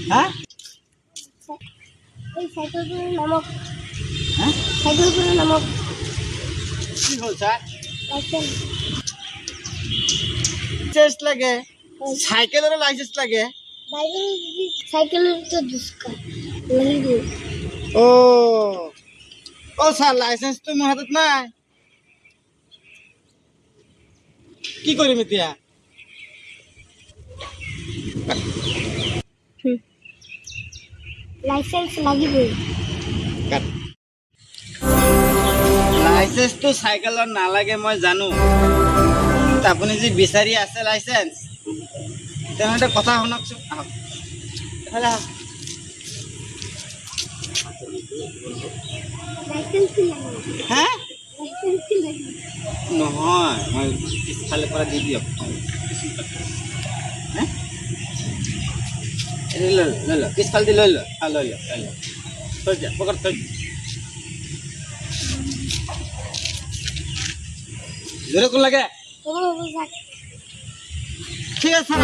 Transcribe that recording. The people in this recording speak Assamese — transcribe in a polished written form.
হ্যাঁ এই সাইকেলগুলোর নামক হ্যাঁ সাইকেলগুলোর নামক কি হল স্যার লাইসেন্স লাইসেন্স লাগে সাইকেলের লাইসেন্স লাগে সাইকেলের তো দুষ্কার লাগে ও ও স্যার লাইসেন্স তো মোৰ হাতত নাই কি কৰিম এতিয়া লাইসেন্স লাগিবই লাইসেন্স তো সাইকেলৰ নালাগে মই জানো আপুনি যে বিচাৰি আছে লাইসেন্স তেনে কথা শুনকচোন আহক এফালে আহক লাইসেন্স হা লাগে নহয় মই পিছফালে পৰা দি দিয়ক হা লৈ ল পিছফালে দি লৈ ল লৈ ল থৈ দিয়া পকেট থৈ জোরে কোন লাগে ঠিক আছে স্যার